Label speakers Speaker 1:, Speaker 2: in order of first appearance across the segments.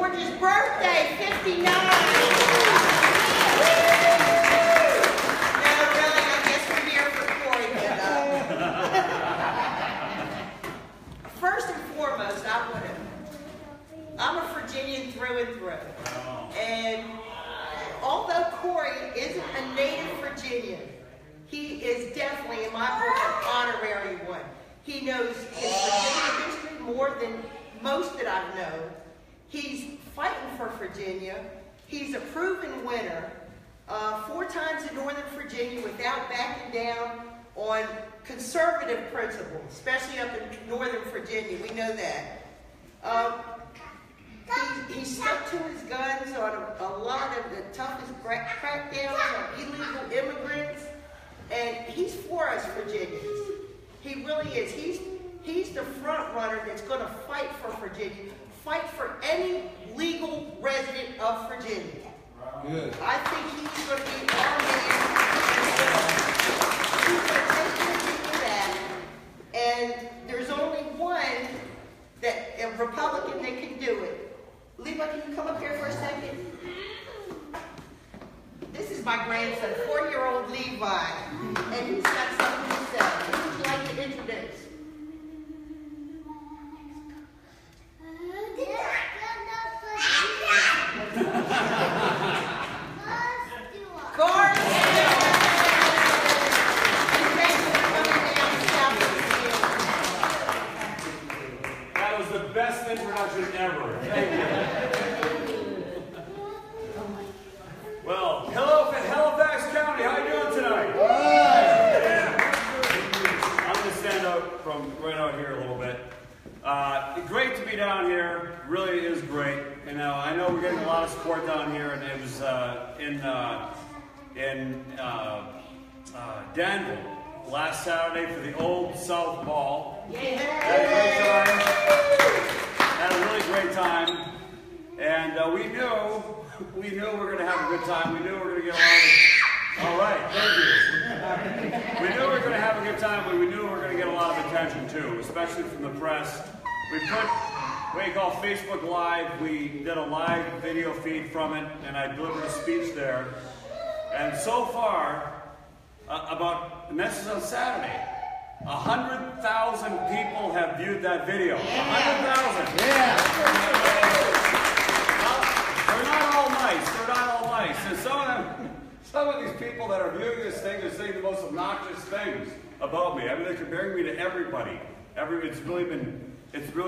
Speaker 1: George's birthday, 59. No, really, I guess we're here for Corey. But, first and foremost, I'm a Virginian through and through. And although Corey isn't a native Virginian, he is definitely, in my book, an honorary one. He knows his Virginia history more than most that I've known. He's fighting for Virginia. He's a proven winner. 4 times in Northern Virginia without backing down on conservative principles, especially up in Northern Virginia. We know that. He stuck to his guns on a lot of the toughest crackdowns on illegal immigrants, and he's for us Virginians. He really is. He's the front runner that's going to fight for Virginia, fight for any legal resident of Virginia.
Speaker 2: Good.
Speaker 1: I think he's going to be our man. He's going to take Virginia back, and there's only one a Republican that can do it. Levi, can you come up here for a second? This is my grandson, 4-year-old Levi, and he's got something to say. Who would you like to introduce?
Speaker 3: That was the best introduction ever. Thank you. Well, hello Halifax County. How you doing tonight? Yeah. I'm going to stand up from right out here a little bit. Great to be down here. Really is great. You know, I know we're getting a lot of support down here, and it was in Danville last Saturday for the Old South Ball.
Speaker 1: Yeah.
Speaker 3: Had a really great time, and we knew we were going to have a good time. We knew we were going to get all right, thank you. We knew we were going to have a good time, but we knew we were going to get a lot of attention too, especially from the press. We put what you call Facebook Live. We did a live video feed from it, and I delivered a speech there. And so far, and this is on Saturday, 100,000 people have viewed that video. 100,000. Yeah. They're not all nice. They're not all nice. And some of these people that are viewing this thing are saying the most obnoxious things about me. I mean, they're comparing me to everybody. It's really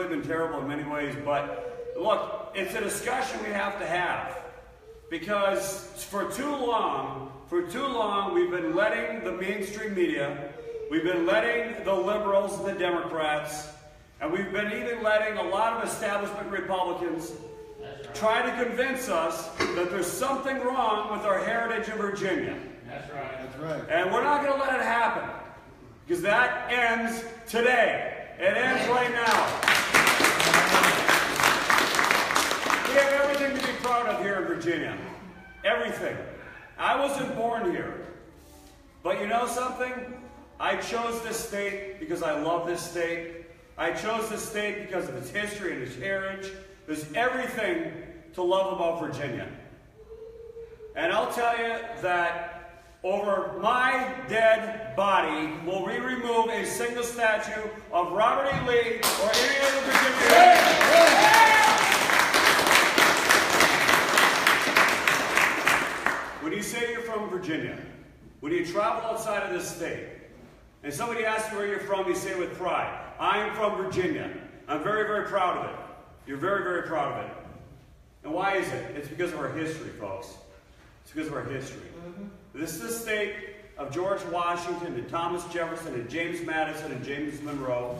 Speaker 3: been terrible in many ways. But look, it's a discussion we have to have, because for too long we've been letting the mainstream media, we've been letting the liberals and the Democrats, and we've been even letting a lot of establishment Republicans try to convince us that there's something wrong with our heritage of Virginia.
Speaker 2: That's right. That's right.
Speaker 3: And we're not going to let it happen, because that ends today. It ends right now. We have everything to be proud of here in Virginia. Everything. I wasn't born here. But you know something? I chose this state because I love this state. I chose this state because of its history and its heritage. There's everything to love about Virginia. And I'll tell you that over my dead body will we remove a single statue of Robert E. Lee or any other Virginian. When you say you're from Virginia, when you travel outside of this state, and somebody asks you where you're from, you say with pride, I am from Virginia. I'm very, very proud of it. You're very, very proud of it. And why is it? It's because of our history, folks. It's because of our history. This is the state of George Washington and Thomas Jefferson and James Madison and James Monroe.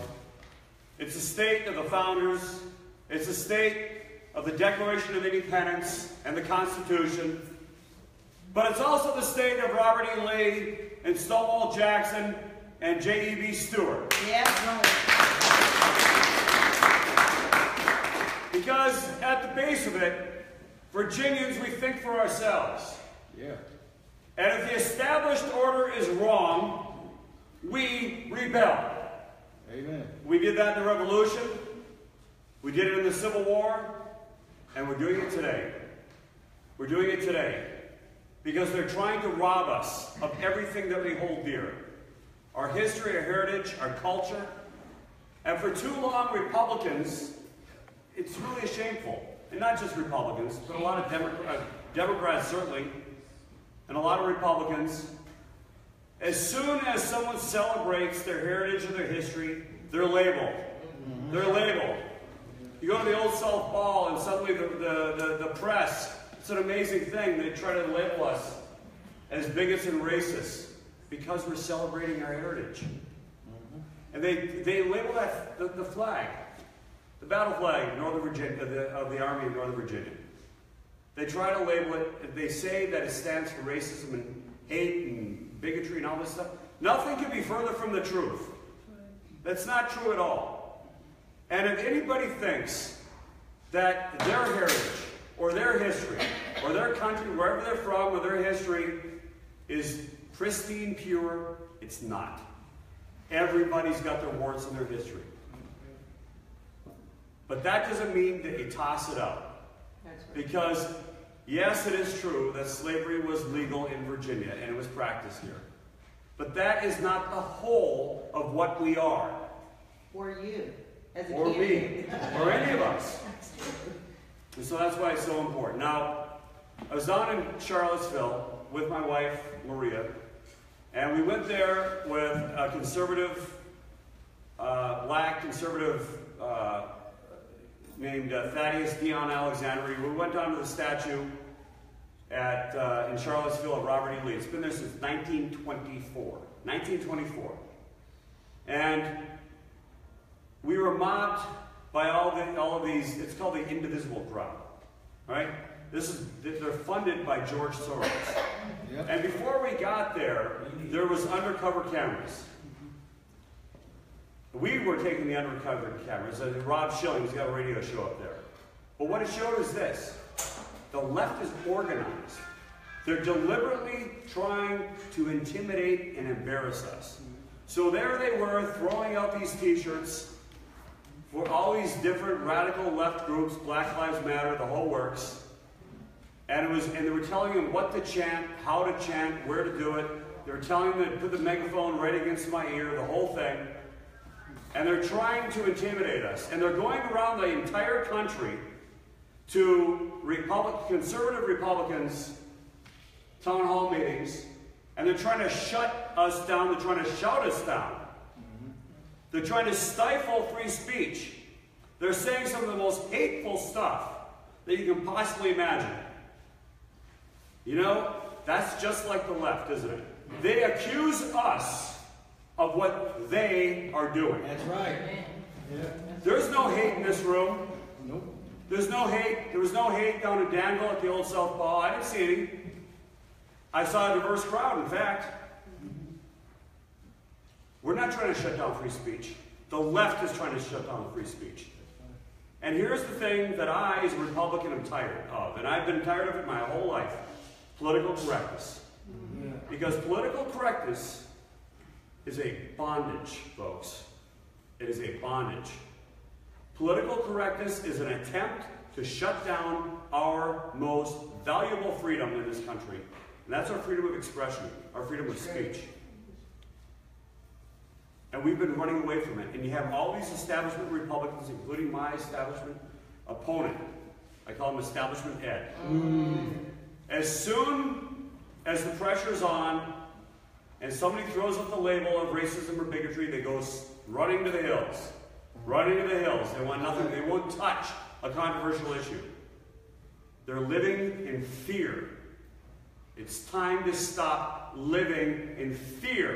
Speaker 3: It's the state of the founders. It's the state of the Declaration of Independence and the Constitution. But it's also the state of Robert E. Lee and Stonewall Jackson and J.E.B. Stewart.
Speaker 1: Yeah, right.
Speaker 3: Because at the base of it, Virginians, we think for ourselves.
Speaker 2: Yeah.
Speaker 3: And if the established order is wrong, we rebel.
Speaker 2: Amen.
Speaker 3: We did that in the Revolution. We did it in the Civil War. And we're doing it today. We're doing it today because they're trying to rob us of everything that we hold dear. Our history, our heritage, our culture. And for too long, Republicans, it's really shameful. And not just Republicans, but a lot of Democrats certainly, and a lot of Republicans. As soon as someone celebrates their heritage or their history, they're labeled. They're labeled. You go to the Old South Ball and suddenly the press, it's an amazing thing. They try to label us as bigots and racists because we're celebrating our heritage. And they label that the flag, the battle flag of Northern Virginia, of the Army of Northern Virginia. They try to label it, they say that it stands for racism and hate and bigotry and all this stuff. Nothing can be further from the truth. That's not true at all. And if anybody thinks that their heritage or their history or their country, wherever they're from, or their history is pristine, pure, it's not. Everybody's got their warts in their history. But that doesn't mean that you toss it out. That's right. Because, yes, it is true that slavery was legal in Virginia and it was practiced here. But that is not the whole of what we are.
Speaker 1: Or you. As a
Speaker 3: or
Speaker 1: candidate.
Speaker 3: me, or any of us. And so that's why it's so important. Now, I was down in Charlottesville with my wife, Maria, and we went there with a conservative, black conservative named Thaddeus Dion Alexander. We went down to the statue in Charlottesville of Robert E. Lee. It's been there since 1924. 1924. And we were mobbed by all of these, it's called the indivisible crowd, right? They're funded by George Soros. Yep. And before we got there was undercover cameras. We were taking the undercover cameras. Rob Schilling's got a radio show up there. But what it showed is this. The left is organized. They're deliberately trying to intimidate and embarrass us. So there they were throwing out these t-shirts for all these different radical left groups, Black Lives Matter, the whole works. And they were telling them what to chant, how to chant, where to do it. They were telling them to put the megaphone right against my ear, the whole thing. And they're trying to intimidate us. And they're going around the entire country to conservative Republicans' town hall meetings, and they're trying to shut us down. They're trying to shout us down. They're trying to stifle free speech. They're saying some of the most hateful stuff that you can possibly imagine. You know, that's just like the left, isn't it? They accuse us of what they are doing.
Speaker 2: That's right. Yeah.
Speaker 3: There's no hate in this room.
Speaker 2: Nope.
Speaker 3: There's no hate. There was no hate down in Danville at the Old South Ball. I didn't see any. I saw a diverse crowd, in fact. We're not trying to shut down free speech. The left is trying to shut down free speech. And here's the thing that I, as a Republican, am tired of. And I've been tired of it my whole life. Political correctness. Yeah. Because political correctness is a bondage, folks. It is a bondage. Political correctness is an attempt to shut down our most valuable freedom in this country. And that's our freedom of expression, our freedom of speech. And we've been running away from it. And you have all these establishment Republicans, including my establishment opponent. I call him Establishment Ed. As soon as the pressure's on and somebody throws up the label of racism or bigotry, they go running to the hills. Running to the hills. They want nothing. They won't touch a controversial issue. They're living in fear. It's time to stop living in fear.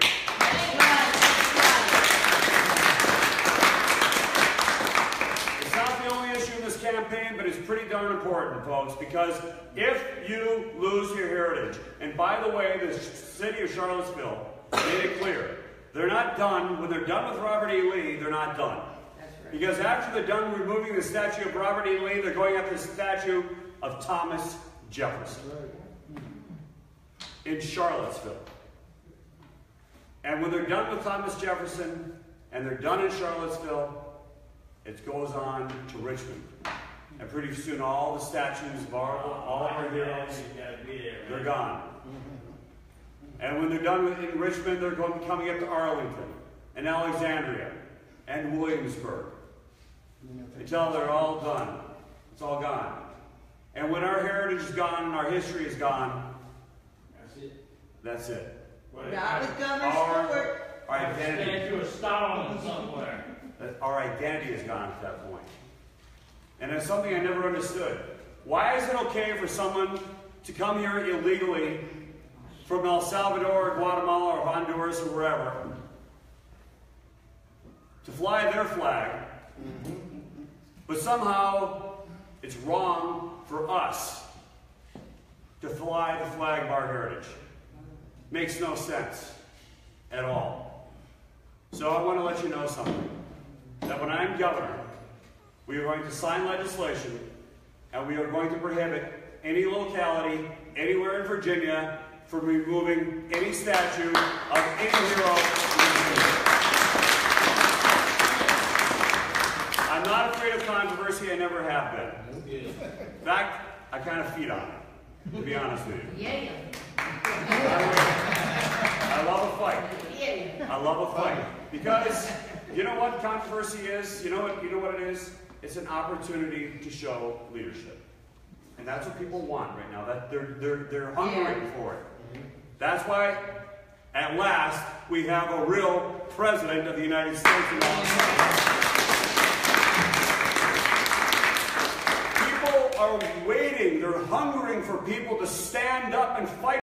Speaker 3: It's not the only issue in this campaign, but it's pretty darn important, folks, because if you lose your heritage, and by the way, the city of Charlottesville made it clear, they're not done. When they're done with Robert E. Lee, they're not done. That's right. Because after they're done removing the statue of Robert E. Lee, they're going after the statue of Thomas Jefferson. That's right. In Charlottesville. And when they're done with Thomas Jefferson, and they're done in Charlottesville, it goes on to Richmond. And pretty soon all the statues of all of our heroes, they're gone. And when they're done in Richmond, they're going to be coming up to Arlington and Alexandria and Williamsburg until they're all done. It's all gone. And when our heritage is gone and our history is gone, that's it.
Speaker 1: Not with Governor Stewart.
Speaker 3: Our identity.
Speaker 2: Statue of Stalin somewhere.
Speaker 3: Our identity is gone at that point. And it's something I never understood. Why is it okay for someone to come here illegally from El Salvador, or Guatemala, or Honduras, or wherever, to fly their flag, but somehow it's wrong for us to fly the flag of our heritage? Makes no sense at all. So I want to let you know something. That when I'm governor, we are going to sign legislation and we are going to prohibit any locality anywhere in Virginia from removing any statue of any hero in Virginia. I'm not afraid of controversy. I never have been. In fact, I kind of feed on it, to be honest with you.
Speaker 4: Yeah.
Speaker 3: I love a fight. I love a fight. Because you know what controversy is? You know what it is? It's an opportunity to show leadership. And that's what people want right now. That they're hungry for it. That's why, at last, we have a real president of the United States. People are waiting. They're hungering for people to stand up and fight.